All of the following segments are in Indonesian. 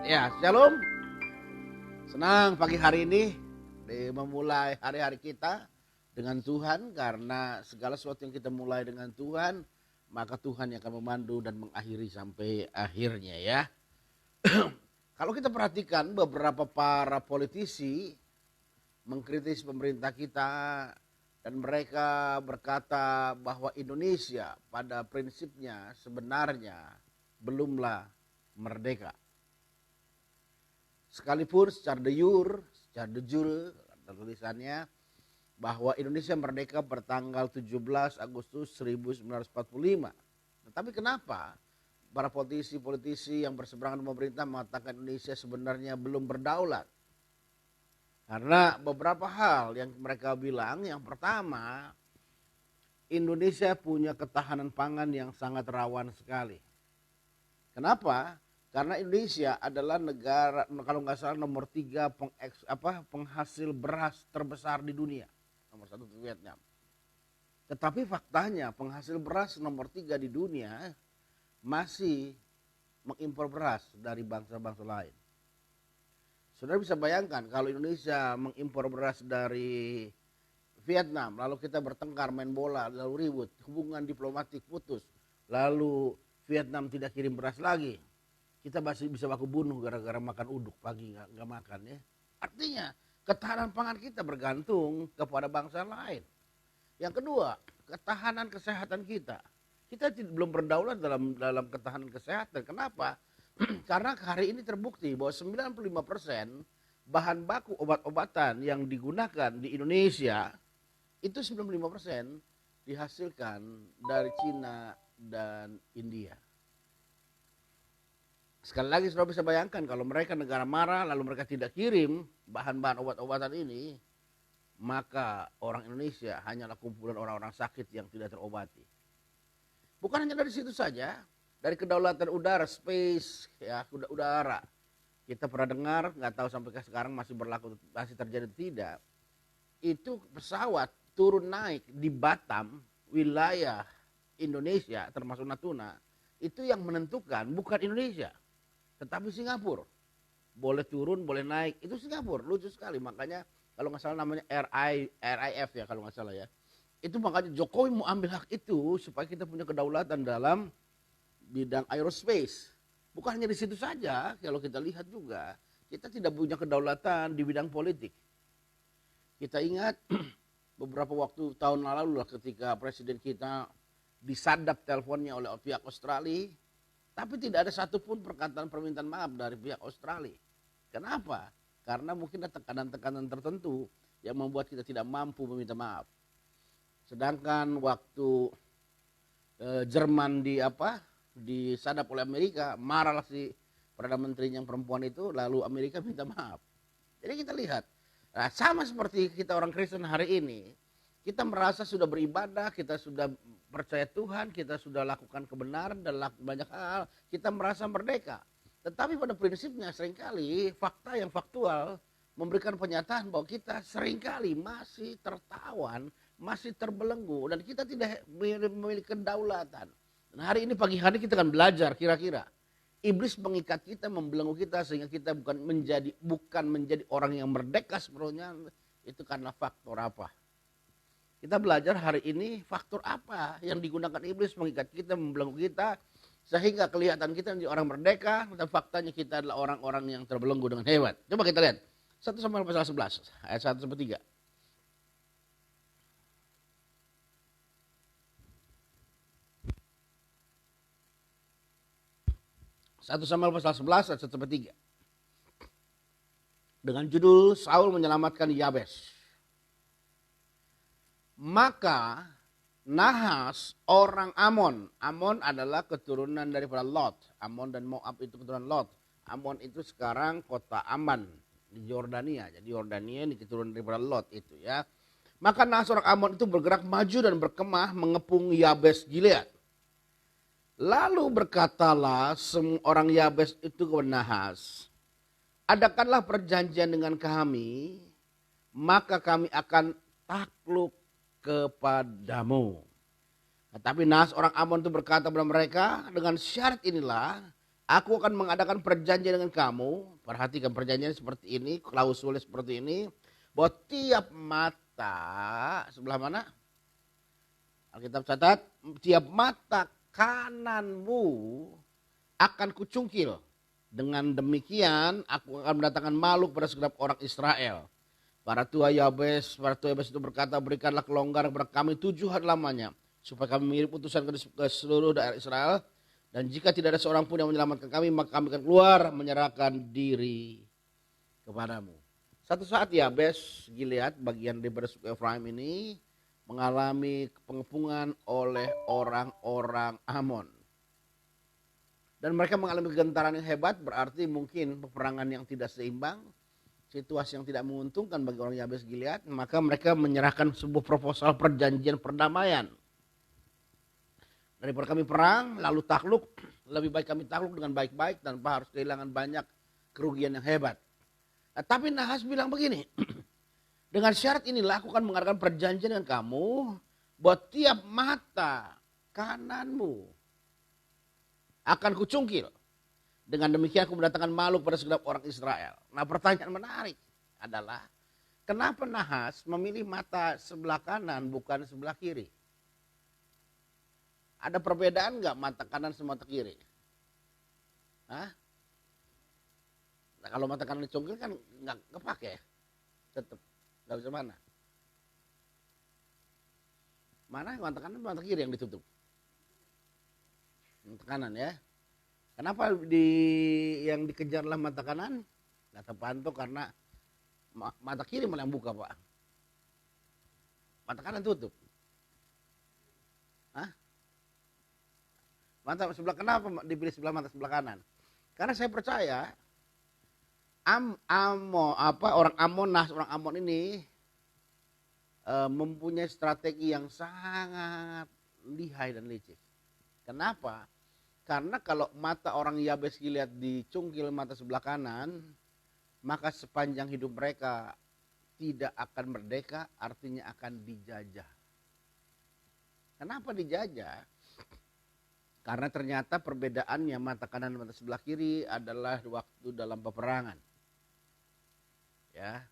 Ya, shalom. Senang pagi hari ini memulai hari-hari kita dengan Tuhan, karena segala sesuatu yang kita mulai dengan Tuhan, maka Tuhan yang akan memandu dan mengakhiri sampai akhirnya ya. Kalau kita perhatikan beberapa para politisi mengkritis pemerintah kita dan mereka berkata bahwa Indonesia pada prinsipnya sebenarnya belumlah merdeka. Sekalipun secara de jure tulisannya bahwa Indonesia merdeka bertanggal 17 Agustus 1945. Tetapi kenapa para politisi yang berseberangan dengan pemerintah mengatakan Indonesia sebenarnya belum berdaulat? Karena beberapa hal yang mereka bilang. Yang pertama, Indonesia punya ketahanan pangan yang sangat rawan sekali. Kenapa? Karena Indonesia adalah negara, kalau nggak salah, nomor 3 penghasil beras terbesar di dunia. Nomor 1 itu Vietnam. Tetapi faktanya penghasil beras nomor 3 di dunia masih mengimpor beras dari bangsa-bangsa lain. Saudara bisa bayangkan kalau Indonesia mengimpor beras dari Vietnam, lalu kita bertengkar, main bola, lalu ribut, hubungan diplomatik putus, lalu Vietnam tidak kirim beras lagi. Kita masih bisa baku bunuh gara-gara makan uduk pagi nggak makan ya. Artinya ketahanan pangan kita bergantung kepada bangsa lain. Yang kedua, ketahanan kesehatan kita. Kita belum berdaulat dalam ketahanan kesehatan. Kenapa? Karena hari ini terbukti bahwa 95% bahan baku obat-obatan yang digunakan di Indonesia itu 95% dihasilkan dari Cina dan India. Sekali lagi saudara bisa bayangkan kalau mereka negara marah lalu mereka tidak kirim bahan-bahan obat-obatan ini, maka orang Indonesia hanyalah kumpulan orang-orang sakit yang tidak terobati. Bukan hanya dari situ saja, dari kedaulatan udara, space, ya udara. Kita pernah dengar, nggak tahu sampai sekarang masih berlaku, masih terjadi tidak. Itu pesawat turun naik di Batam, wilayah Indonesia termasuk Natuna, itu yang menentukan bukan Indonesia, tetapi Singapura. Boleh turun, boleh naik, itu Singapura. Lucu sekali, makanya kalau nggak salah namanya RIF ya kalau nggak salah ya. Itu makanya Jokowi mau ambil hak itu supaya kita punya kedaulatan dalam bidang aerospace. Bukan hanya di situ saja, kalau kita lihat juga, kita tidak punya kedaulatan di bidang politik. Kita ingat beberapa waktu tahun lalu lah ketika presiden kita disadap teleponnya oleh pihak Australia, tapi tidak ada satupun perkataan permintaan maaf dari pihak Australia. Kenapa? Karena mungkin ada tekanan-tekanan tertentu yang membuat kita tidak mampu meminta maaf. Sedangkan waktu Jerman disadap oleh Amerika, marahlah si Perdana Menteri yang perempuan itu, lalu Amerika minta maaf. Jadi kita lihat, nah, sama seperti kita orang Kristen hari ini, kita merasa sudah beribadah, kita sudah percaya Tuhan, kita sudah lakukan kebenaran dan banyak hal, kita merasa merdeka. Tetapi pada prinsipnya seringkali fakta yang faktual memberikan pernyataan bahwa kita seringkali masih tertawan, masih terbelenggu, dan kita tidak memiliki kedaulatan. Dan hari ini pagi hari kita akan belajar kira-kira iblis mengikat kita, membelenggu kita sehingga kita bukan menjadi orang yang merdeka sepenuhnya. Itu karena faktor apa? Kita belajar hari ini faktor apa yang digunakan iblis mengikat kita, membelenggu kita, sehingga kelihatan kita menjadi orang merdeka, dan faktanya kita adalah orang-orang yang terbelenggu dengan hebat. Coba kita lihat 1 Samuel pasal 11 ayat 1-3. 1 Samuel pasal 11 ayat 1-3. Dengan judul Saul menyelamatkan Yabes. Maka Nahas orang Amon. Amon adalah keturunan daripada Lot. Amon dan Moab itu keturunan Lot. Amon itu sekarang kota Aman di Yordania. Jadi Yordania ini keturunan daripada Lot itu ya. Maka Nahas orang Amon itu bergerak maju dan berkemah mengepung Yabes Gilead. Lalu berkatalah semua orang Yabes itu kepada Nahas, adakanlah perjanjian dengan kami, maka kami akan takluk kepadamu. Tetapi Nahas orang Amon itu berkata kepada mereka, dengan syarat inilah, Aku akan mengadakan perjanjian dengan kamu. Perhatikan perjanjian seperti ini, klausulnya seperti ini. Bahwa tiap mata, sebelah mana? Alkitab catat, tiap mata kananmu akan kucungkil. Dengan demikian aku akan mendatangkan malu pada segenap orang Israel. Para tua Yabes itu berkata, berikanlah kelonggaran kepada kami 7 hari lamanya, supaya kami mengirim utusan ke seluruh daerah Israel. Dan jika tidak ada seorang pun yang menyelamatkan kami, maka kami akan keluar menyerahkan diri kepadamu. Satu saat Yabes Gilead, bagian daripada suku Efraim ini, mengalami pengepungan oleh orang-orang Amon. Dan mereka mengalami kegentaran yang hebat, berarti mungkin peperangan yang tidak seimbang, situasi yang tidak menguntungkan bagi orang Yabes Gilead, maka mereka menyerahkan sebuah proposal perjanjian perdamaian. Daripada kami perang lalu takluk, lebih baik kami takluk dengan baik-baik tanpa harus kehilangan banyak kerugian yang hebat. Nah, tapi Nahas bilang begini, dengan syarat inilah aku akan mengadakan perjanjian dengan kamu, buat tiap mata kananmu akan kucungkil. Dengan demikian aku mendatangkan malu pada segenap orang Israel. Nah, pertanyaan menarik adalah, kenapa Nahas memilih mata sebelah kanan bukan sebelah kiri? Ada perbedaan nggak mata kanan sama mata kiri? Hah? Nah, kalau mata kanan dicungkil kan nggak kepake, tetap nggak bisa mana. Mana mata kanan mata kiri yang ditutup? Mata kanan ya. Kenapa yang dikejarlah mata kanan? Kata Panto karena mata kiri malah yang buka, Pak. Mata kanan tutup. Hah? Mata sebelah kenapa dipilih sebelah mata sebelah kanan? Karena saya percaya orang Amon ini mempunyai strategi yang sangat lihai dan licik. Kenapa? Karena kalau mata orang Yabes Gilead dicungkil mata sebelah kanan, maka sepanjang hidup mereka tidak akan merdeka, artinya akan dijajah. Kenapa dijajah? Karena ternyata perbedaannya mata kanan dan mata sebelah kiri adalah waktu dalam peperangan. Ya,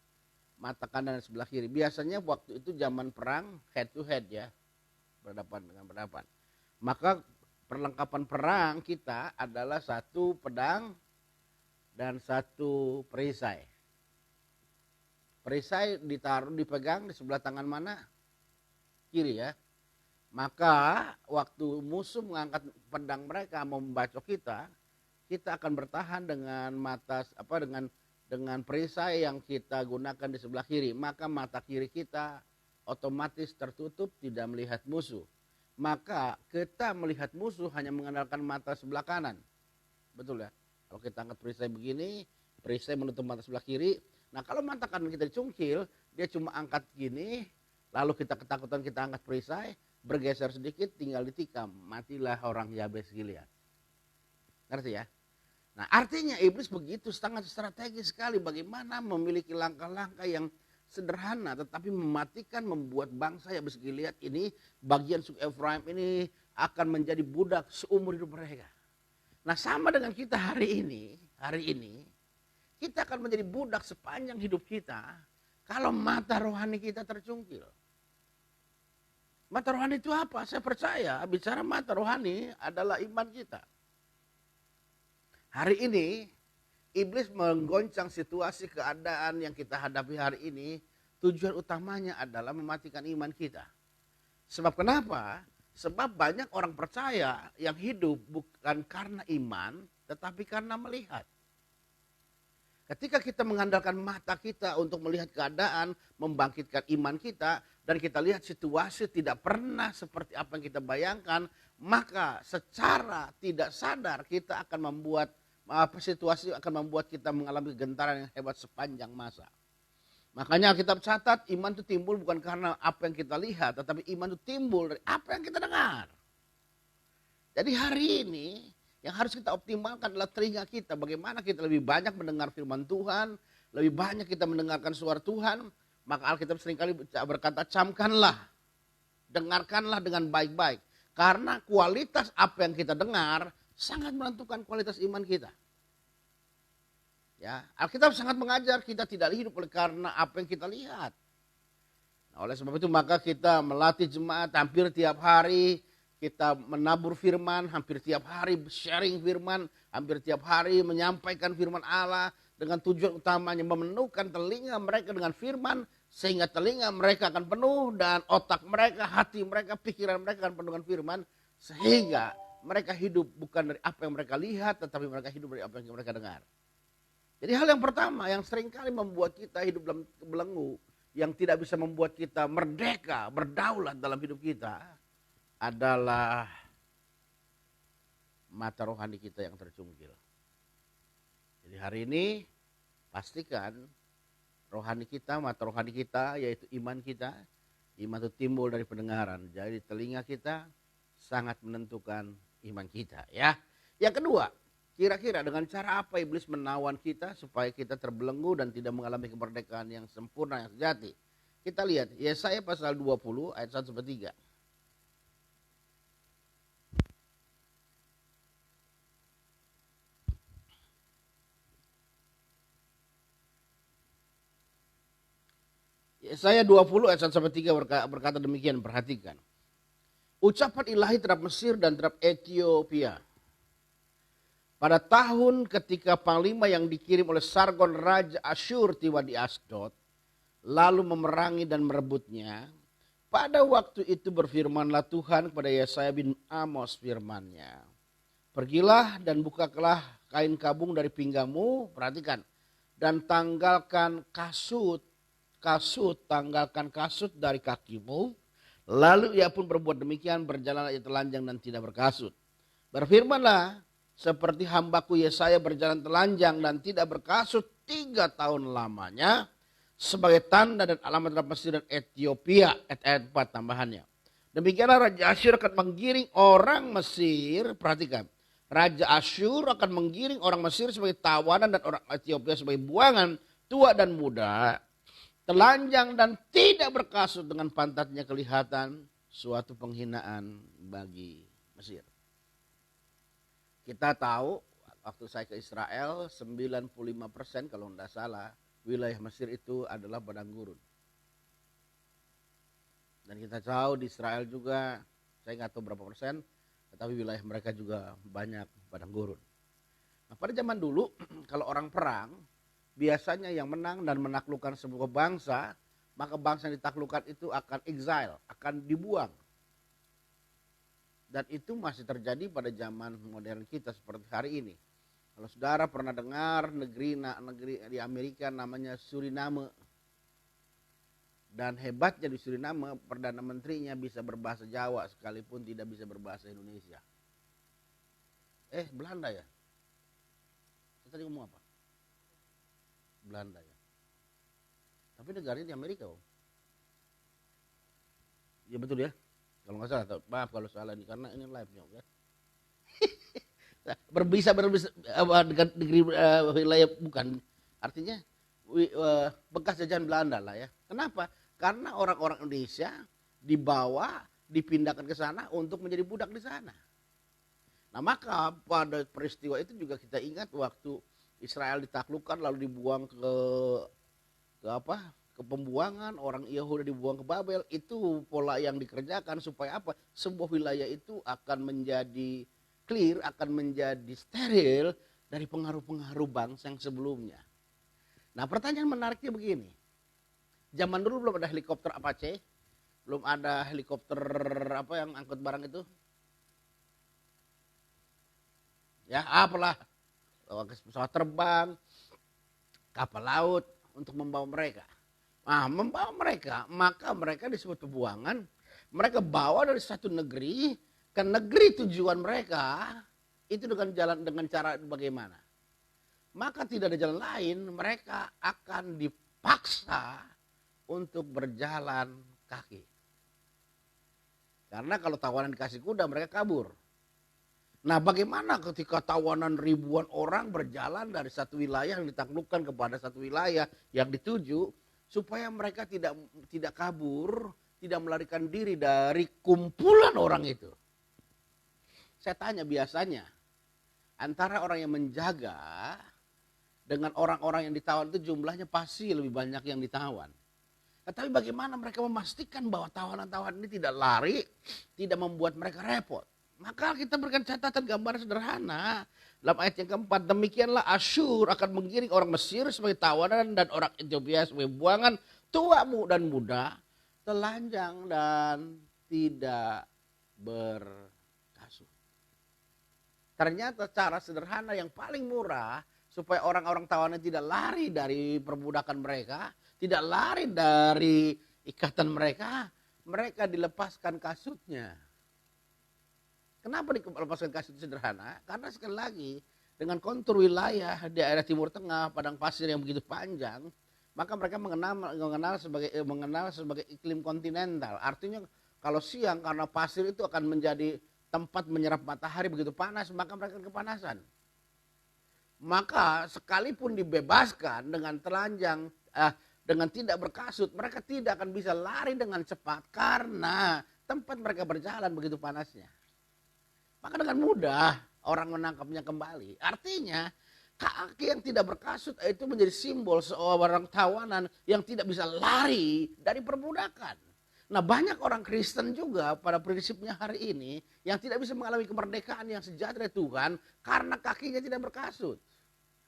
mata kanan dan sebelah kiri. Biasanya waktu itu zaman perang head to head ya, berhadapan dengan berhadapan. Maka perlengkapan perang kita adalah 1 pedang dan 1 perisai. Perisai dipegang di sebelah tangan mana? Kiri ya. Maka waktu musuh mengangkat pedang mereka mau membacok kita akan bertahan dengan dengan perisai yang kita gunakan di sebelah kiri. Maka mata kiri kita otomatis tertutup, tidak melihat musuh. Maka kita melihat musuh hanya mengandalkan mata sebelah kanan. Betul ya? Kalau kita angkat perisai begini, perisai menutup mata sebelah kiri. Nah, kalau mata kanan kita dicungkil, dia cuma angkat gini, lalu kita ketakutan kita angkat perisai, bergeser sedikit tinggal ditikam, matilah orang Yabes Gilead. Ngerti ya? Nah, artinya iblis begitu sangat strategis sekali bagaimana memiliki langkah-langkah yang sederhana tetapi mematikan, membuat bangsa Yabes Gilead ini, bagian suku Efraim ini akan menjadi budak seumur hidup mereka. Nah, sama dengan kita hari ini kita akan menjadi budak sepanjang hidup kita kalau mata rohani kita tercungkil. Mata rohani itu apa? Saya percaya bicara mata rohani adalah iman kita. Hari ini iblis menggoncang situasi keadaan yang kita hadapi hari ini. Tujuan utamanya adalah mematikan iman kita. Sebab kenapa? Sebab banyak orang percaya yang hidup bukan karena iman, tetapi karena melihat. Ketika kita mengandalkan mata kita untuk melihat keadaan, membangkitkan iman kita, dan kita lihat situasi tidak pernah seperti apa yang kita bayangkan, maka secara tidak sadar kita akan membuat situasi akan membuat kita mengalami gentaran yang hebat sepanjang masa. Makanya Alkitab catat iman itu timbul bukan karena apa yang kita lihat, tetapi iman itu timbul dari apa yang kita dengar. Jadi hari ini yang harus kita optimalkan adalah telinga kita. Bagaimana kita lebih banyak mendengar firman Tuhan, lebih banyak kita mendengarkan suara Tuhan. Maka Alkitab seringkali berkata camkanlah, dengarkanlah dengan baik-baik. Karena kualitas apa yang kita dengar sangat menentukan kualitas iman kita. Ya, Alkitab sangat mengajar kita tidak hidup oleh karena apa yang kita lihat. Nah, oleh sebab itu maka kita melatih jemaat hampir tiap hari, kita menabur firman, hampir tiap hari sharing firman, hampir tiap hari menyampaikan firman Allah dengan tujuan utamanya memenuhkan telinga mereka dengan firman sehingga telinga mereka akan penuh dan otak mereka, hati mereka, pikiran mereka akan penuh dengan firman sehingga mereka hidup bukan dari apa yang mereka lihat tetapi mereka hidup dari apa yang mereka dengar. Jadi hal yang pertama yang seringkali membuat kita hidup dalam belenggu, yang tidak bisa membuat kita merdeka, berdaulat dalam hidup kita adalah mata rohani kita yang tercungkil. Jadi hari ini pastikan rohani kita, mata rohani kita yaitu iman kita. Iman itu timbul dari pendengaran. Jadi telinga kita sangat menentukan iman kita ya. Yang kedua, kira-kira dengan cara apa iblis menawan kita supaya kita terbelenggu dan tidak mengalami kemerdekaan yang sempurna, yang sejati. Kita lihat Yesaya pasal 20 ayat 1-3. Yesaya 20 ayat 1-3 berkata demikian, perhatikan. Ucapan ilahi terhadap Mesir dan terhadap Ethiopia. Pada tahun ketika panglima yang dikirim oleh Sargon Raja Asyur tiba di Asdod, lalu memerangi dan merebutnya, pada waktu itu berfirmanlah Tuhan kepada Yesaya bin Amos firman-Nya. Pergilah dan bukalah kain kabung dari pinggangmu, perhatikan, dan tanggalkan kasut, tanggalkan kasut dari kakimu. Lalu ia pun berbuat demikian, berjalanlah ia telanjang dan tidak berkasut. Berfirmanlah, seperti hambaku Yesaya berjalan telanjang dan tidak berkasut 3 tahun lamanya, sebagai tanda dan alamat terhadap Mesir dan Ethiopia. Ayat 4 tambahannya. Demikianlah Raja Asyur akan menggiring orang Mesir, perhatikan. Raja Asyur akan menggiring orang Mesir sebagai tawanan dan orang Ethiopia sebagai buangan, tua dan muda, telanjang dan tidak berkasut, dengan pantatnya kelihatan, suatu penghinaan bagi Mesir. Kita tahu waktu saya ke Israel 95% kalau tidak salah wilayah Mesir itu adalah padang gurun. Dan kita tahu di Israel juga, saya nggak tahu berapa persen, tetapi wilayah mereka juga banyak padang gurun. Nah, pada zaman dulu kalau orang perang, biasanya yang menang dan menaklukkan sebuah bangsa, maka bangsa yang ditaklukkan itu akan exile, akan dibuang. Dan itu masih terjadi pada zaman modern kita seperti hari ini. Kalau saudara pernah dengar negeri di Amerika namanya Suriname. Dan hebatnya di Suriname, Perdana Menterinya bisa berbahasa Jawa sekalipun tidak bisa berbahasa Indonesia. Belanda ya? Saya tadi ngomong apa? Belanda ya. Tapi negaranya di Amerika. Ya betul ya. Kalau nggak salah, maaf kalau salah nih karena ini live-nya ya. Berbisa dengan negeri wilayah bukan, artinya bekas jajahan Belanda lah ya. Kenapa? Karena orang-orang Indonesia dibawa, dipindahkan ke sana untuk menjadi budak di sana. Nah maka pada peristiwa itu juga kita ingat waktu Israel ditaklukkan lalu dibuang ke pembuangan, orang Yahudi dibuang ke Babel, itu pola yang dikerjakan supaya apa? Sebuah wilayah itu akan menjadi clear, akan menjadi steril dari pengaruh-pengaruh bangsa yang sebelumnya. Nah pertanyaan menariknya begini, zaman dulu belum ada helikopter Apache, belum ada helikopter yang angkut barang itu, ya apalah, pesawat terbang, kapal laut untuk membawa mereka. Nah, membawa mereka, maka mereka disebut pembuangan. Mereka bawa dari satu negeri ke negeri tujuan mereka itu dengan cara bagaimana? Maka tidak ada jalan lain, mereka akan dipaksa untuk berjalan kaki. Karena kalau tawanan dikasih kuda, mereka kabur. Nah, bagaimana ketika tawanan ribuan orang berjalan dari satu wilayah yang ditaklukkan kepada satu wilayah yang dituju, supaya mereka tidak kabur, tidak melarikan diri dari kumpulan orang itu. Saya tanya biasanya, Antara orang yang menjaga dengan orang-orang yang ditawan itu jumlahnya pasti lebih banyak yang ditawan. Tetapi bagaimana mereka memastikan bahwa tawanan-tawanan ini tidak lari, tidak membuat mereka repot. Maka kita berikan catatan gambar sederhana. Dalam ayat yang keempat, demikianlah Asyur akan menggiring orang Mesir sebagai tawanan dan orang Ethiopia sebagai buangan, tua dan muda, telanjang dan tidak berkasut. Ternyata cara sederhana yang paling murah supaya orang-orang tawanan tidak lari dari perbudakan mereka, tidak lari dari ikatan mereka, mereka dilepaskan kasutnya. Kenapa dilepaskan kasut sederhana? Karena sekali lagi dengan kontur wilayah di daerah Timur Tengah, padang pasir yang begitu panjang, maka mereka mengenal sebagai iklim kontinental. Artinya kalau siang karena pasir itu akan menjadi tempat menyerap matahari begitu panas, maka mereka kepanasan. Maka sekalipun dibebaskan dengan telanjang, dengan tidak berkasut, mereka tidak akan bisa lari dengan cepat karena tempat mereka berjalan begitu panasnya. Maka dengan mudah orang menangkapnya kembali. Artinya kaki yang tidak berkasut itu menjadi simbol seorang tawanan yang tidak bisa lari dari perbudakan. Nah, banyak orang Kristen juga pada prinsipnya hari ini yang tidak bisa mengalami kemerdekaan yang sejahtera Tuhan karena kakinya tidak berkasut.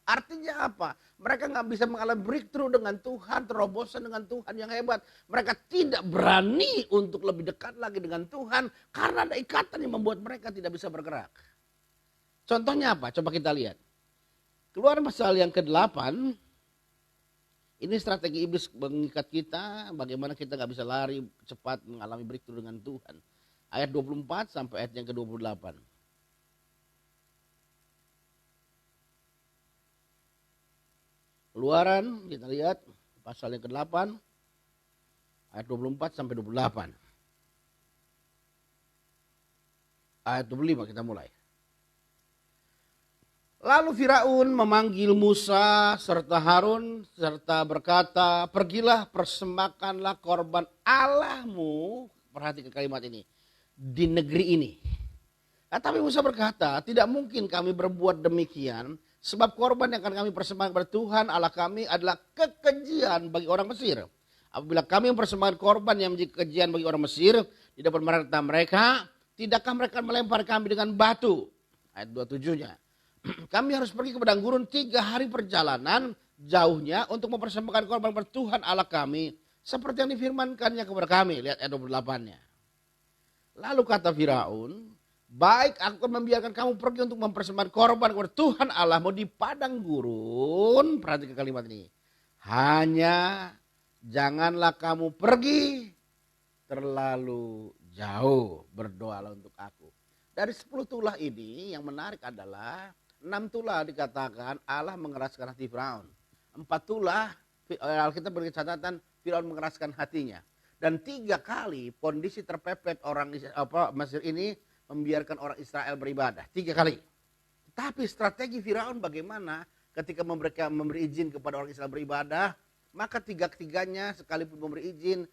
Artinya apa? Mereka nggak bisa mengalami breakthrough dengan Tuhan, terobosan dengan Tuhan yang hebat. Mereka tidak berani untuk lebih dekat lagi dengan Tuhan karena ada ikatan yang membuat mereka tidak bisa bergerak. Contohnya apa? Coba kita lihat. Keluaran pasal yang ke-8. Ini strategi iblis mengikat kita, bagaimana kita nggak bisa lari cepat mengalami breakthrough dengan Tuhan. Ayat 24 sampai ayat yang ke-28. Keluaran, kita lihat pasal yang ke-8, ayat 24 sampai 28. Ayat 25 kita mulai. Lalu Firaun memanggil Musa serta Harun serta berkata, pergilah persembahkanlah korban Allahmu, perhatikan kalimat ini, di negeri ini. Tapi Musa berkata, tidak mungkin kami berbuat demikian, sebab korban yang akan kami persembahkan kepada Tuhan Allah kami adalah kekejian bagi orang Mesir. Apabila kami mempersembahkan korban yang menjadi kekejian bagi orang Mesir di depan mata mereka, tidakkah mereka melempar kami dengan batu? Ayat 27-nya. Kami harus pergi ke padang gurun 3 hari perjalanan jauhnya untuk mempersembahkan korban kepada Tuhan Allah kami. Seperti yang difirmankannya kepada kami. Lihat ayat 28-nya. Lalu kata Firaun, baik, aku akan membiarkan kamu pergi untuk mempersembahkan korban kepada Tuhan Allahmu di padang gurun. Perhatikan kalimat ini. Hanya janganlah kamu pergi terlalu jauh. Berdoalah untuk aku. Dari 10 tulah ini yang menarik adalah 6 tulah dikatakan Allah mengeraskan hati Firaun. 4 tulah Alkitab beri catatan Firaun mengeraskan hatinya. Dan 3 kali kondisi terpepet orang Mesir ini membiarkan orang Israel beribadah. 3 kali. Tapi strategi Firaun bagaimana ketika memberi izin kepada orang Israel beribadah, maka 3-tiganya sekalipun memberi izin,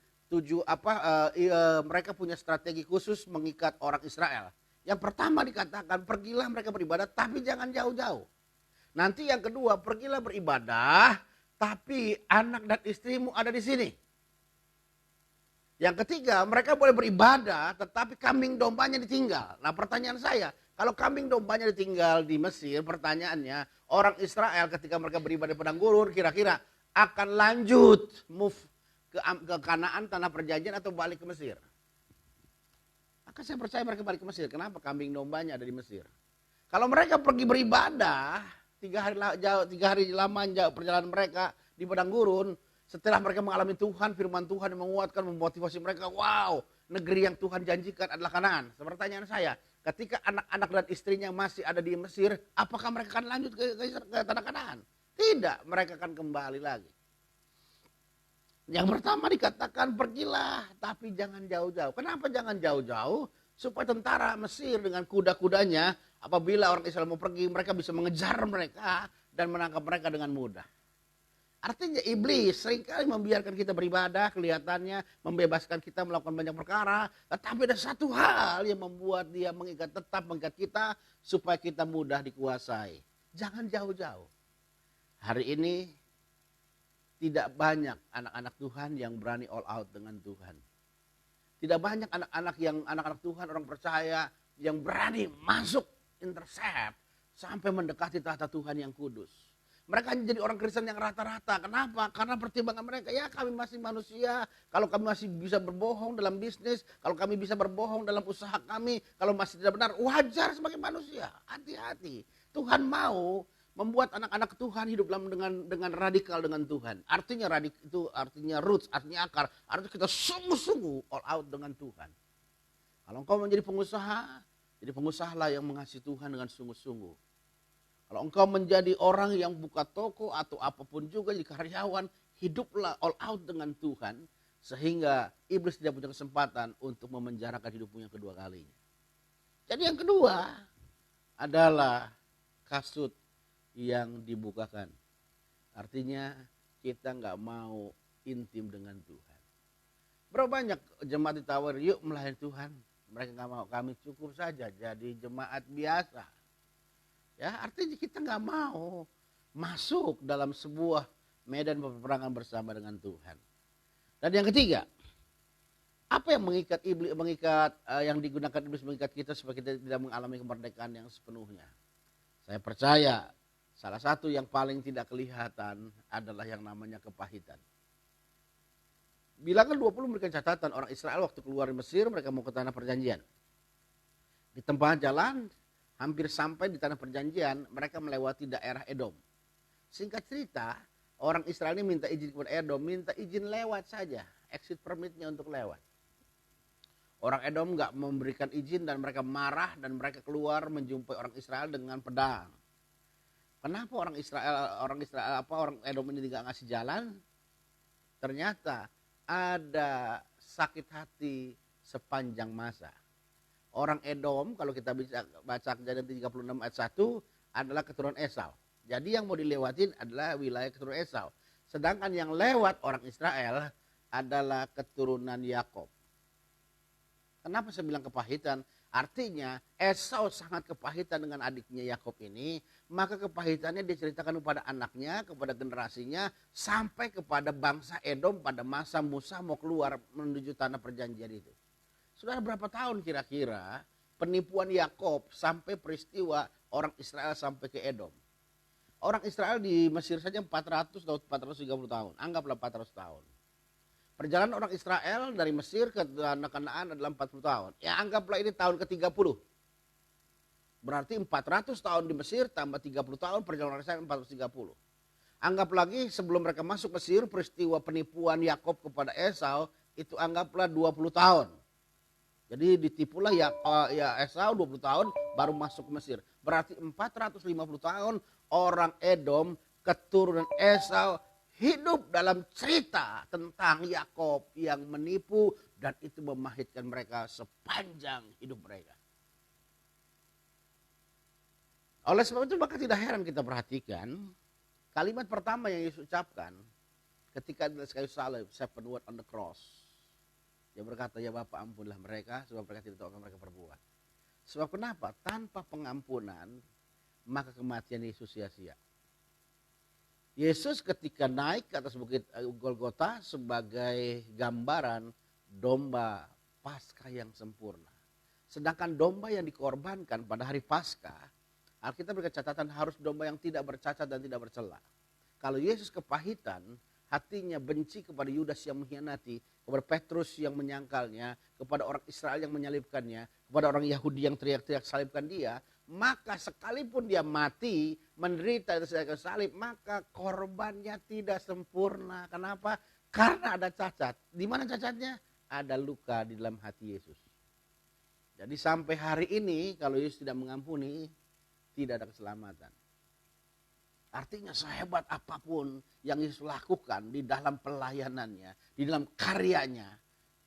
mereka punya strategi khusus mengikat orang Israel. Yang pertama dikatakan, pergilah mereka beribadah tapi jangan jauh-jauh. Nanti yang kedua, pergilah beribadah tapi anak dan istrimu ada di sini. Yang ketiga, mereka boleh beribadah tetapi kambing dombanya ditinggal. Nah, pertanyaan saya, kalau kambing dombanya ditinggal di Mesir, pertanyaannya, orang Israel ketika mereka beribadah di padang gurun kira-kira akan lanjut move ke Kanaan, tanah perjanjian, atau balik ke Mesir? Maka saya percaya mereka balik ke Mesir. Kenapa? Kambing dombanya ada di Mesir. Kalau mereka pergi beribadah 3 hari lama jauh perjalanan mereka di padang gurun, setelah mereka mengalami Tuhan, firman Tuhan yang menguatkan, memotivasi mereka, wow, negeri yang Tuhan janjikan adalah Kanaan. Pertanyaan saya, ketika anak-anak dan istrinya masih ada di Mesir, apakah mereka akan lanjut ke tanah Kanaan? Tidak, mereka akan kembali lagi. Yang pertama dikatakan pergilah tapi jangan jauh-jauh. Kenapa jangan jauh-jauh? Supaya tentara Mesir dengan kuda-kudanya apabila orang Israel mau pergi mereka bisa mengejar mereka dan menangkap mereka dengan mudah. Artinya iblis seringkali membiarkan kita beribadah, kelihatannya membebaskan kita melakukan banyak perkara. Tetapi ada satu hal yang membuat dia tetap mengikat kita supaya kita mudah dikuasai. Jangan jauh-jauh. Hari ini tidak banyak anak-anak Tuhan yang berani all out dengan Tuhan. Tidak banyak anak-anak Tuhan, orang percaya yang berani masuk intercept sampai mendekati tahta Tuhan yang kudus. Mereka jadi orang Kristen yang rata-rata. Kenapa? Karena pertimbangan mereka, ya kami masih manusia. Kalau kami masih bisa berbohong dalam bisnis, kalau kami bisa berbohong dalam usaha kami, kalau masih tidak benar, wajar sebagai manusia. Hati-hati. Tuhan mau membuat anak-anak Tuhan hidup dengan radikal dengan Tuhan. Artinya itu artinya roots, artinya akar. Artinya kita sungguh-sungguh all out dengan Tuhan. Kalau engkau menjadi pengusaha, jadi pengusahalah yang mengasihi Tuhan dengan sungguh-sungguh. Kalau engkau menjadi orang yang buka toko atau apapun juga jadi karyawan, hiduplah all out dengan Tuhan. Sehingga iblis tidak punya kesempatan untuk memenjarakan hidupmu yang kedua kalinya. Jadi yang kedua adalah kasut yang dibukakan. Artinya kita nggak mau intim dengan Tuhan. Berapa banyak jemaat ditawar, yuk melayani Tuhan. Mereka nggak mau, kami cukup saja jadi jemaat biasa. Ya, artinya kita nggak mau masuk dalam sebuah medan peperangan bersama dengan Tuhan. Dan yang ketiga, apa yang yang digunakan iblis mengikat kita supaya kita tidak mengalami kemerdekaan yang sepenuhnya? Saya percaya salah satu yang paling tidak kelihatan adalah yang namanya kepahitan. Bilangan 20 memberikan catatan orang Israel waktu keluar dari Mesir, mereka mau ke tanah perjanjian. Di tengah jalan, hampir sampai di tanah perjanjian, mereka melewati daerah Edom. Singkat cerita, orang Israel ini minta izin kepada Edom, minta izin lewat saja, exit permitnya untuk lewat. Orang Edom nggak memberikan izin dan mereka marah dan mereka keluar menjumpai orang Israel dengan pedang. Kenapa orang Edom ini nggak ngasih jalan? Ternyata ada sakit hati sepanjang masa. Orang Edom, kalau kita bisa baca Kejadian 36 ayat 1, adalah keturunan Esau. Jadi yang mau dilewatin adalah wilayah keturunan Esau. Sedangkan yang lewat orang Israel adalah keturunan Yakob. Kenapa saya bilang kepahitan? Artinya Esau sangat kepahitan dengan adiknya Yakob ini. Maka kepahitannya diceritakan kepada anaknya, kepada generasinya, sampai kepada bangsa Edom pada masa Musa mau keluar menuju tanah perjanjian itu. Sudah berapa tahun kira-kira penipuan Yakob sampai peristiwa orang Israel sampai ke Edom. Orang Israel di Mesir saja 400 atau 430 tahun. Anggaplah 400 tahun. Perjalanan orang Israel dari Mesir ke tanah Kanaan adalah 40 tahun. Ya anggaplah ini tahun ke-30. Berarti 400 tahun di Mesir tambah 30 tahun perjalanan Israel 430. Anggap lagi sebelum mereka masuk Mesir peristiwa penipuan Yakob kepada Esau itu anggaplah 20 tahun. Jadi ditipulah Esau 20 tahun baru masuk ke Mesir. Berarti 450 tahun orang Edom keturunan Esau hidup dalam cerita tentang Yakob yang menipu dan itu memahitkan mereka sepanjang hidup mereka. Oleh sebab itu maka tidak heran kita perhatikan kalimat pertama yang Yesus ucapkan ketika di kayu salib, 7 word on the cross. Dia berkata, ya Bapa ampunlah mereka sebab mereka tidak tahu apa mereka perbuat. Sebab kenapa? Tanpa pengampunan maka kematian Yesus sia-sia. Yesus ketika naik ke atas bukit Golgota sebagai gambaran domba Paskah yang sempurna. Sedangkan domba yang dikorbankan pada hari Paskah, Alkitab berkata catatan harus domba yang tidak bercacat dan tidak bercela. Kalau Yesus kepahitan, hatinya benci kepada Yudas yang mengkhianati, kepada Petrus yang menyangkalnya, kepada orang Israel yang menyalibkannya, kepada orang Yahudi yang teriak-teriak salibkan dia, maka sekalipun dia mati, menderita di atas salib, maka korbannya tidak sempurna. Kenapa? Karena ada cacat. Di mana cacatnya? Ada luka di dalam hati Yesus. Jadi sampai hari ini kalau Yesus tidak mengampuni, tidak ada keselamatan. Artinya sehebat apapun yang Yesus lakukan di dalam pelayanannya, di dalam karyanya,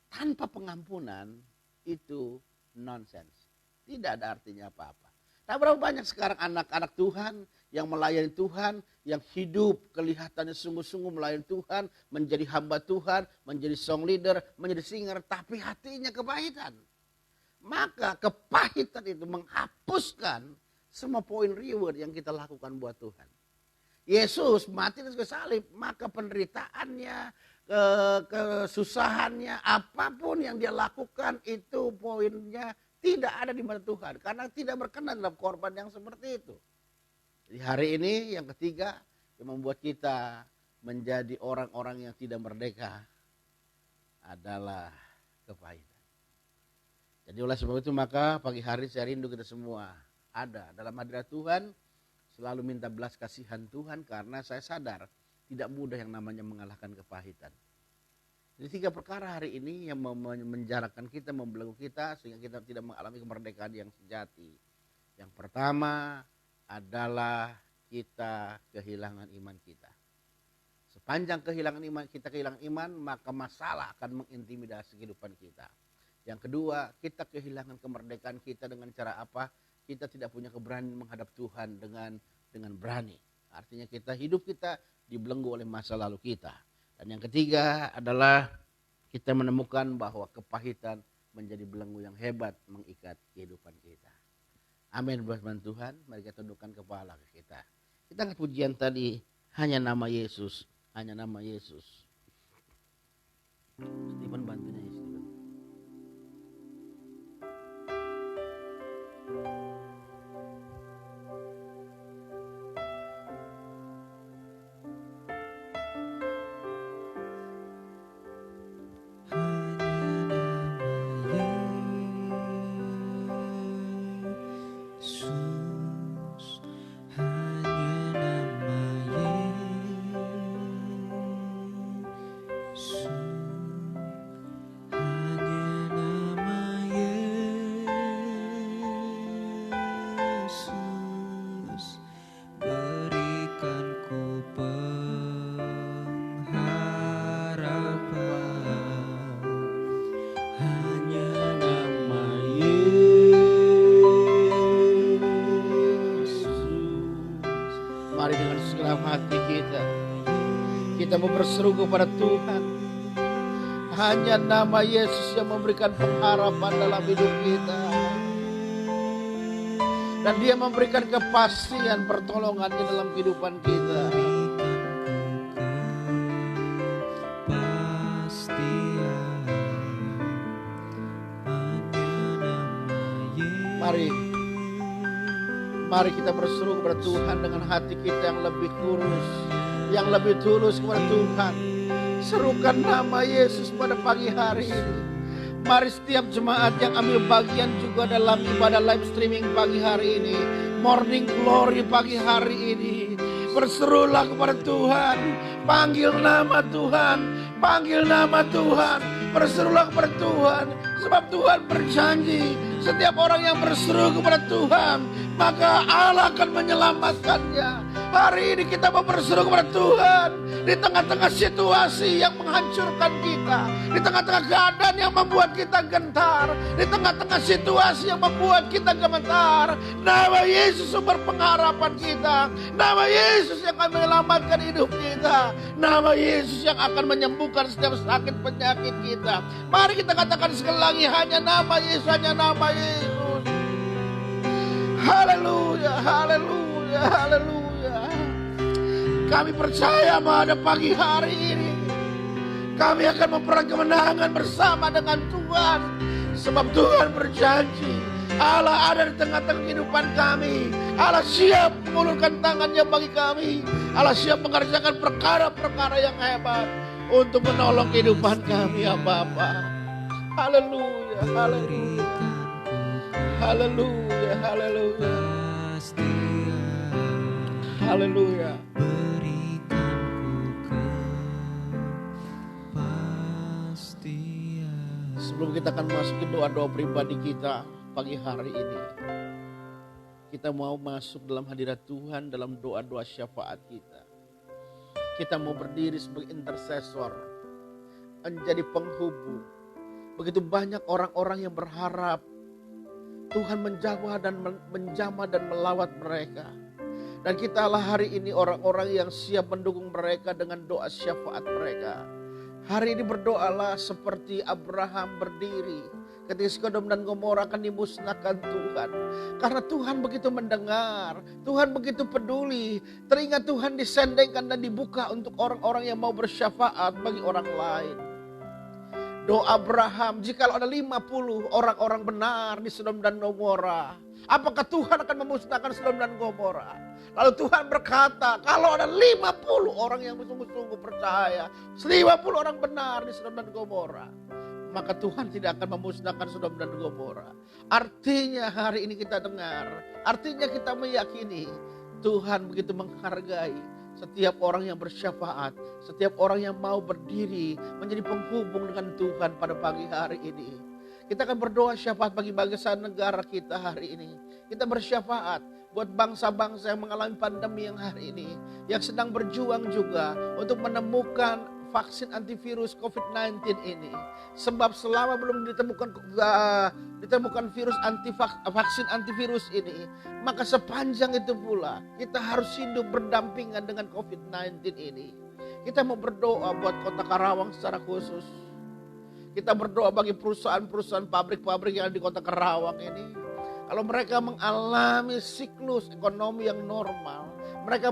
tanpa pengampunan itu nonsens. Tidak ada artinya apa-apa. Nah berapa banyak sekarang anak-anak Tuhan yang melayani Tuhan, yang hidup kelihatannya sungguh-sungguh melayani Tuhan, menjadi hamba Tuhan, menjadi song leader, menjadi singer, tapi hatinya kepahitan. Maka kepahitan itu menghapuskan semua poin reward yang kita lakukan buat Tuhan. Yesus mati di kayu salib, maka penderitaannya, kesusahannya, apapun yang dia lakukan itu poinnya tidak ada di mata Tuhan. Karena tidak berkenan dalam korban yang seperti itu. Di hari ini yang ketiga yang membuat kita menjadi orang-orang yang tidak merdeka adalah kepahitan. Jadi oleh sebab itu maka pagi hari saya rindu kita semua ada dalam hadirat Tuhan. Selalu minta belas kasihan Tuhan karena saya sadar tidak mudah yang namanya mengalahkan kepahitan. Jadi 3 perkara hari ini yang menjarakan kita, membelenggu kita sehingga kita tidak mengalami kemerdekaan yang sejati. Yang pertama adalah kita kehilangan iman kita. Sepanjang kehilangan iman, maka masalah akan mengintimidasi kehidupan kita. Yang kedua, kita kehilangan kemerdekaan kita dengan cara apa? Kita tidak punya keberanian menghadap Tuhan dengan berani. Artinya hidup kita dibelenggu oleh masa lalu kita. Dan yang ketiga adalah kita menemukan bahwa kepahitan menjadi belenggu yang hebat mengikat kehidupan kita. Amin buat Tuhan. Mari kita tundukkan kepala kita. Kita angkat pujian tadi, hanya nama Yesus, hanya nama Yesus. Stephen bantunya Stephen. Kita mau berseru kepada Tuhan. Hanya nama Yesus yang memberikan pengharapan dalam hidup kita. Dan dia memberikan kepastian pertolongannya dalam kehidupan kita. Mari kita berseru kepada Tuhan dengan hati kita yang lebih kurus, yang lebih tulus kepada Tuhan. Serukan nama Yesus pada pagi hari ini. Mari setiap jemaat yang ambil bagian juga dalam ibadah live streaming pagi hari ini, Morning Glory pagi hari ini, berserulah kepada Tuhan. Panggil nama Tuhan, panggil nama Tuhan, berserulah kepada Tuhan. Sebab Tuhan berjanji, setiap orang yang berseru kepada Tuhan, maka Allah akan menyelamatkannya. Hari ini kita mau berseru kepada Tuhan di tengah-tengah situasi yang menghancurkan kita, di tengah-tengah keadaan yang membuat kita gentar, di tengah-tengah situasi yang membuat kita gemetar. Nama Yesus sumber pengharapan kita, nama Yesus yang akan menyelamatkan hidup kita, nama Yesus yang akan menyembuhkan setiap sakit penyakit kita. Mari kita katakan sekali lagi, hanya nama Yesus, hanya nama Yesus. Haleluya, haleluya, haleluya. Kami percaya pada pagi hari ini kami akan memperoleh kemenangan bersama dengan Tuhan. Sebab Tuhan berjanji, Allah ada di tengah-tengah kehidupan kami. Allah siap mengulurkan tangannya bagi kami. Allah siap mengerjakan perkara-perkara yang hebat untuk menolong kehidupan kami ya Bapa. Haleluya, haleluya, haleluya, haleluya, haleluya. Sebelum kita akan masukin doa-doa pribadi kita pagi hari ini, kita mau masuk dalam hadirat Tuhan dalam doa-doa syafaat kita. Kita mau berdiri sebagai intercessor, menjadi penghubung. Begitu banyak orang-orang yang berharap Tuhan menjamah dan melawat mereka. Dan kitalah hari ini orang-orang yang siap mendukung mereka dengan doa syafaat mereka. Hari ini berdoalah seperti Abraham berdiri ketika Sodom dan Gomora akan dimusnahkan Tuhan. Karena Tuhan begitu mendengar, Tuhan begitu peduli. Teringat Tuhan disendengkan dan dibuka untuk orang-orang yang mau bersyafaat bagi orang lain. Doa Abraham, jikalau ada 50 orang-orang benar di Sodom dan Gomora, apakah Tuhan akan memusnahkan Sodom dan Gomora? Lalu Tuhan berkata, kalau ada 50 orang yang sungguh-sungguh percaya, 50 orang benar di Sodom dan Gomora, maka Tuhan tidak akan memusnahkan Sodom dan Gomora. Artinya hari ini kita dengar, artinya kita meyakini Tuhan begitu menghargai setiap orang yang bersyafaat, setiap orang yang mau berdiri menjadi penghubung dengan Tuhan pada pagi hari ini. Kita akan berdoa syafaat bagi bangsa negara kita hari ini. Kita bersyafaat buat bangsa-bangsa yang mengalami pandemi yang hari ini, yang sedang berjuang juga untuk menemukan vaksin antivirus COVID-19 ini. Sebab selama belum ditemukan virus vaksin antivirus ini, maka sepanjang itu pula kita harus hidup berdampingan dengan COVID-19 ini. Kita mau berdoa buat kota Karawang secara khusus. Kita berdoa bagi perusahaan-perusahaan pabrik-pabrik yang ada di kota Karawang ini. Kalau mereka mengalami siklus ekonomi yang normal, mereka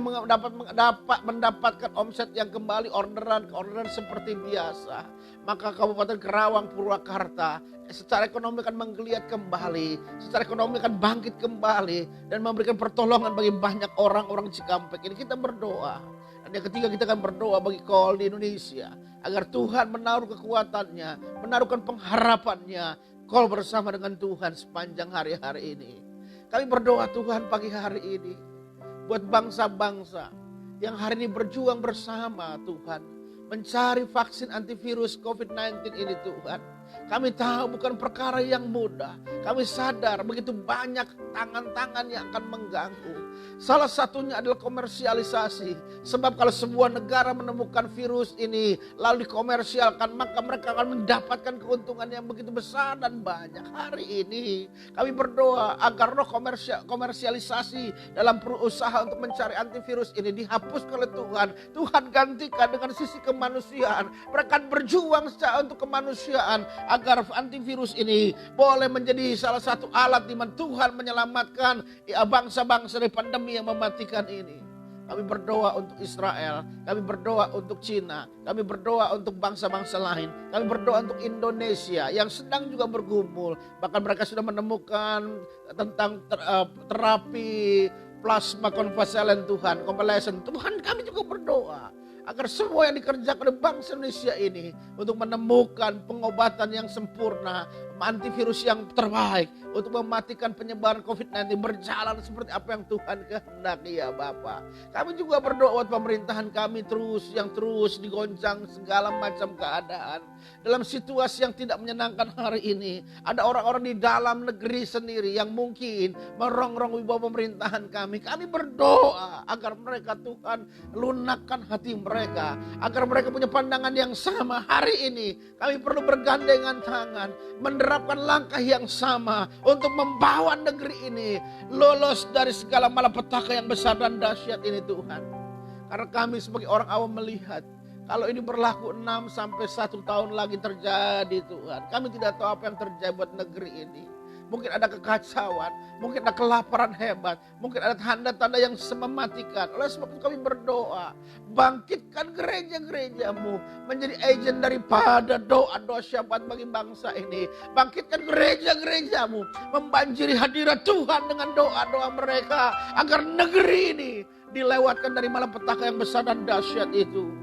mendapatkan omset yang kembali orderan seperti biasa, maka Kabupaten Karawang, Purwakarta secara ekonomi akan menggeliat kembali, secara ekonomi akan bangkit kembali dan memberikan pertolongan bagi banyak orang-orang Cikampek ini. Kita berdoa. Dan yang ketiga, kita akan berdoa bagi KOL di Indonesia agar Tuhan menaruh kekuatannya, menaruhkan pengharapannya KOL bersama dengan Tuhan sepanjang hari-hari ini. Kami berdoa Tuhan pagi hari ini buat bangsa-bangsa yang hari ini berjuang bersama Tuhan, mencari vaksin antivirus COVID-19 ini Tuhan. Kami tahu bukan perkara yang mudah. Kami sadar begitu banyak tangan-tangan yang akan mengganggu. Salah satunya adalah komersialisasi. Sebab kalau sebuah negara menemukan virus ini lalu dikomersialkan, maka mereka akan mendapatkan keuntungan yang begitu besar dan banyak. Hari ini kami berdoa agar roh komersialisasi dalam berusaha untuk mencari antivirus ini dihapuskan oleh Tuhan. Tuhan gantikan dengan sisi kemanusiaan. Mereka berjuang untuk kemanusiaan agar antivirus ini boleh menjadi salah satu alat di mana Tuhan menyelamatkan bangsa-bangsa dari pandemi yang mematikan ini. Kami berdoa untuk Israel, kami berdoa untuk Cina, kami berdoa untuk bangsa-bangsa lain, kami berdoa untuk Indonesia yang sedang juga bergumul. Bahkan mereka sudah menemukan tentang terapi plasma konvalesen Tuhan, kami juga berdoa agar semua yang dikerjakan oleh bangsa Indonesia ini untuk menemukan pengobatan yang sempurna, antivirus yang terbaik untuk mematikan penyebaran COVID-19 berjalan seperti apa yang Tuhan kehendaki ya Bapa. Kami juga berdoa buat pemerintahan kami terus digoncang segala macam keadaan. Dalam situasi yang tidak menyenangkan hari ini, ada orang-orang di dalam negeri sendiri yang mungkin merongrong wibawa pemerintahan kami. Kami berdoa agar mereka Tuhan lunakkan hati mereka, agar mereka punya pandangan yang sama. Hari ini kami perlu bergandengan tangan, menerapkan langkah yang sama untuk membawa negeri ini lolos dari segala malapetaka yang besar dan dahsyat ini Tuhan. Karena kami sebagai orang awam melihat kalau ini berlaku 6 sampai 1 tahun lagi terjadi Tuhan. Kami tidak tahu apa yang terjadi buat negeri ini. Mungkin ada kekacauan, mungkin ada kelaparan hebat, mungkin ada tanda-tanda yang mematikan. Oleh sebab itu kami berdoa, bangkitkan gereja-gerejamu menjadi agen daripada doa-doa syafaat bagi bangsa ini. Bangkitkan gereja-gerejamu, membanjiri hadirat Tuhan dengan doa-doa mereka agar negeri ini dilewatkan dari malapetaka yang besar dan dahsyat itu.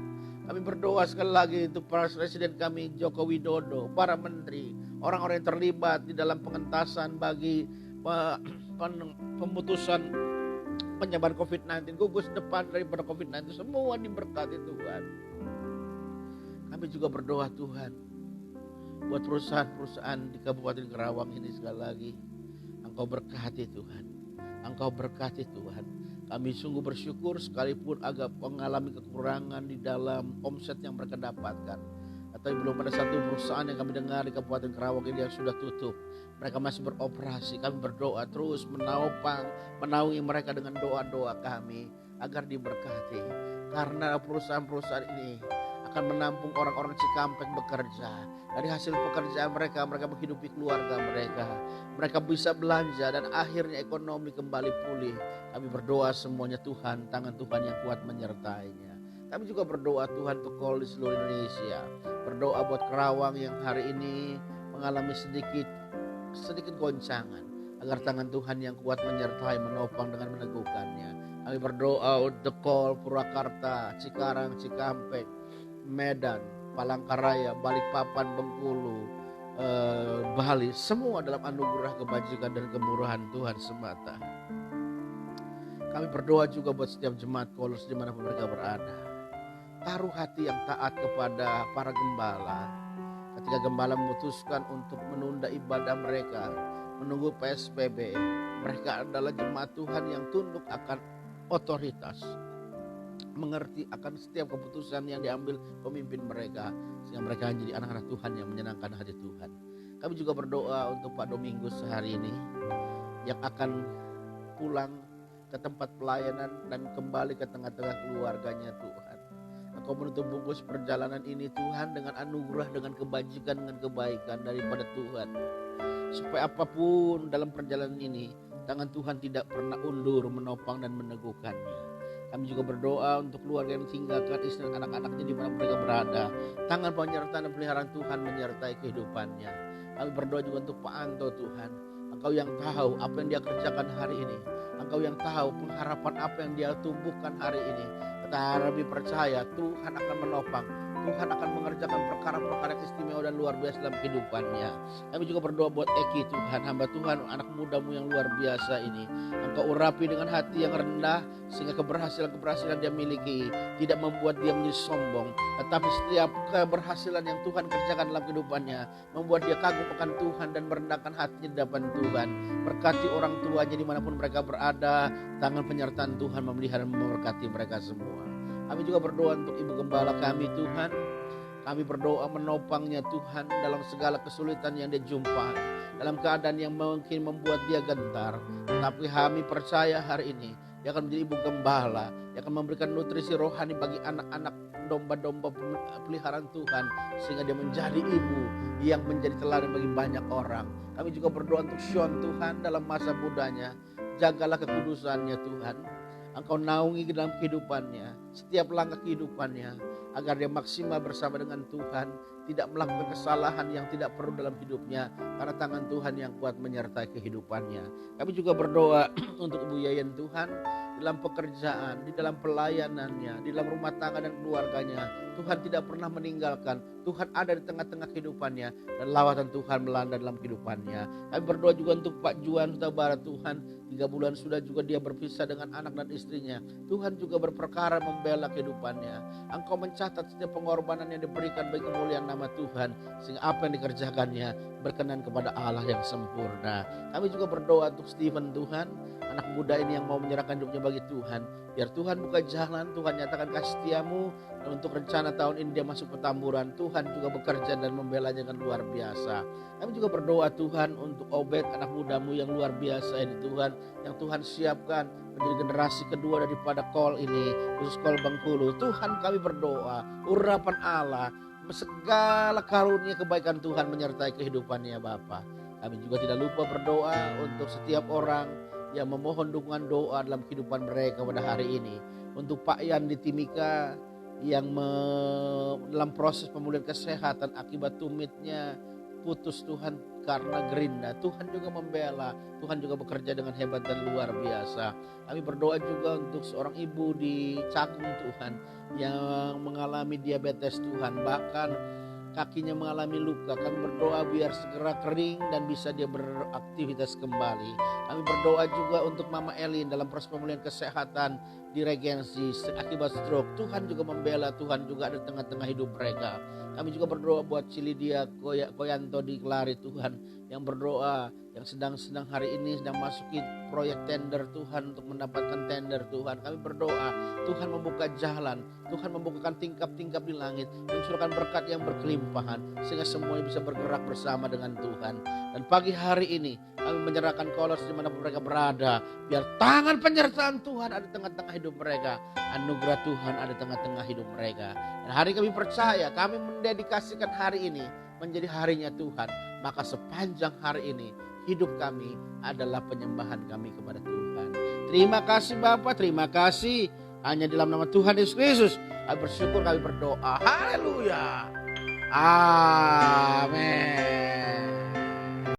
Kami berdoa sekali lagi untuk para presiden kami Joko Widodo, para menteri, orang-orang yang terlibat di dalam pengentasan bagi pemutusan penyebaran COVID-19, gugus depan daripada COVID-19, semua diberkati Tuhan. Kami juga berdoa Tuhan buat perusahaan-perusahaan di Kabupaten Karawang ini sekali lagi. Engkau berkati Tuhan, Engkau berkati Tuhan. Kami sungguh bersyukur sekalipun agak mengalami kekurangan di dalam omset yang mereka dapatkan. Atau belum ada satu perusahaan yang kami dengar di Kabupaten Karawang ini yang sudah tutup. Mereka masih beroperasi. Kami berdoa terus menaungi mereka dengan doa-doa kami agar diberkati. Karena perusahaan-perusahaan ini akan menampung orang-orang Cikampek bekerja. Dari hasil pekerjaan mereka menghidupi keluarga mereka. Mereka bisa belanja dan akhirnya ekonomi kembali pulih. Kami berdoa semuanya Tuhan, tangan Tuhan yang kuat menyertainya. Kami juga berdoa Tuhan untuk call di seluruh Indonesia. Berdoa buat Karawang yang hari ini mengalami sedikit goncangan. Agar tangan Tuhan yang kuat menyertai, menopang dengan meneguhkannya. Kami berdoa untuk call Purwakarta, Cikarang, Cikampek, Medan, Palangkaraya, Balikpapan, Bengkulu, Bali. Semua dalam anugerah kebajikan dan kemurahan Tuhan semata. Kami berdoa juga buat setiap jemaat Kolus dimanapun mereka berada. Taruh hati yang taat kepada para gembala. Ketika gembala memutuskan untuk menunda ibadah mereka, menunggu PSBB, mereka adalah jemaat Tuhan yang tunduk akan otoritas, mengerti akan setiap keputusan yang diambil pemimpin mereka, sehingga mereka menjadi anak-anak Tuhan yang menyenangkan hati Tuhan. Kami juga berdoa untuk Pak Domingus hari ini yang akan pulang ke tempat pelayanan dan kembali ke tengah-tengah keluarganya Tuhan. Engkau menutup bungkus perjalanan ini Tuhan dengan anugerah, dengan kebajikan, dengan kebaikan daripada Tuhan. Supaya apapun dalam perjalanan ini, tangan Tuhan tidak pernah undur menopang dan meneguhkannya. Kami juga berdoa untuk keluarga yang tinggalkan istri dan anak-anaknya di mana mereka berada. Tangan penyertaan dan peliharaan Tuhan menyertai kehidupannya. Kami berdoa juga untuk Pak Anto Tuhan. Engkau yang tahu apa yang dia kerjakan hari ini. Engkau yang tahu pengharapan apa yang dia tumbuhkan hari ini. Kami percaya Tuhan akan menopang. Tuhan akan mengerjakan perkara-perkara istimewa dan luar biasa dalam kehidupannya. Kami juga berdoa buat Eki Tuhan, hamba Tuhan, anak mudamu yang luar biasa ini. Engkau urapi dengan hati yang rendah, sehingga keberhasilan dia miliki tidak membuat dia menjadi sombong. Tetapi setiap keberhasilan yang Tuhan kerjakan dalam kehidupannya membuat dia kagum akan Tuhan dan merendahkan hatinya di hadapan Tuhan. Berkati orang tuanya dimanapun mereka berada. Tangan penyertaan Tuhan memelihara dan memberkati mereka semua. Kami juga berdoa untuk Ibu Gembala kami Tuhan. Kami berdoa menopangnya Tuhan dalam segala kesulitan yang dia jumpai. Dalam keadaan yang mungkin membuat dia gentar. Tapi kami percaya hari ini dia akan menjadi Ibu Gembala. Dia akan memberikan nutrisi rohani bagi anak-anak domba-domba peliharaan Tuhan. Sehingga dia menjadi ibu yang menjadi teladan bagi banyak orang. Kami juga berdoa untuk Sean Tuhan dalam masa mudanya. Jagalah kekudusannya Tuhan. Engkau naungi dalam kehidupannya, setiap langkah kehidupannya, agar dia maksimal bersama dengan Tuhan, tidak melakukan kesalahan yang tidak perlu dalam hidupnya, karena tangan Tuhan yang kuat menyertai kehidupannya. Kami juga berdoa untuk Ibu Yayan Tuhan, dalam pekerjaan, di dalam pelayanannya, di dalam rumah tangga dan keluarganya. Tuhan tidak pernah meninggalkan, Tuhan ada di tengah-tengah kehidupannya, dan lawatan Tuhan melanda dalam kehidupannya. Kami berdoa juga untuk Pak Juan Huta Barat Tuhan. 3 bulan sudah juga dia berpisah dengan anak dan istrinya. Tuhan juga berperkara membela kehidupannya. Engkau mencatat setiap pengorbanan yang diberikan bagi kemuliaan nama Tuhan. Sehingga apa yang dikerjakannya berkenan kepada Allah yang sempurna. Kami juga berdoa untuk Stephen Tuhan. Anak muda ini yang mau menyerahkan hidupnya bagi Tuhan. Biar Tuhan buka jalan, Tuhan nyatakan kasih setiamu. Dan untuk rencana tahun ini dia masuk Petamburan. Tuhan juga bekerja dan membelanya dengan luar biasa. Kami juga berdoa Tuhan untuk Obed, anak mudamu yang luar biasa ini Tuhan. Yang Tuhan siapkan menjadi generasi kedua daripada call ini, khusus call Bengkulu. Tuhan kami berdoa, urapan Allah, segala karunia kebaikan Tuhan menyertai kehidupannya Bapa. Kami juga tidak lupa berdoa untuk setiap orang yang memohon dukungan doa dalam kehidupan mereka pada hari ini. Untuk Pak Yan di Timika yang dalam proses pemulihan kesehatan akibat tumitnya putus Tuhan karena gerinda. Tuhan juga membela, Tuhan juga bekerja dengan hebat dan luar biasa. Kami berdoa juga untuk seorang ibu di Cakung Tuhan yang mengalami diabetes Tuhan, bahkan kakinya mengalami luka. Kami berdoa biar segera kering dan bisa dia beraktivitas kembali. Kami berdoa juga untuk Mama Elin dalam proses pemulihan kesehatan diregensi akibat stroke. Tuhan juga membela, Tuhan juga ada di tengah-tengah hidup mereka. Kami juga berdoa buat si Lydia Koyanto di Kelari Tuhan, yang berdoa, yang sedang hari ini sedang masuki proyek tender Tuhan, untuk mendapatkan tender Tuhan. Kami berdoa Tuhan membuka jalan, Tuhan membukakan tingkap-tingkap di langit, mencurahkan berkat yang berkelimpahan sehingga semuanya bisa bergerak bersama dengan Tuhan. Dan pagi hari ini kami menyerahkan Kolos dimanapun mereka berada, biar tangan penyertaan Tuhan ada di tengah-tengah hidup mereka, anugerah Tuhan ada di tengah-tengah hidup mereka. Dan hari kami percaya, kami mendedikasikan hari ini menjadi harinya Tuhan, maka sepanjang hari ini hidup kami adalah penyembahan kami kepada Tuhan. Terima kasih Bapa, terima kasih. Hanya dalam nama Tuhan Yesus Kristus kami bersyukur, kami berdoa. Haleluya. Amin.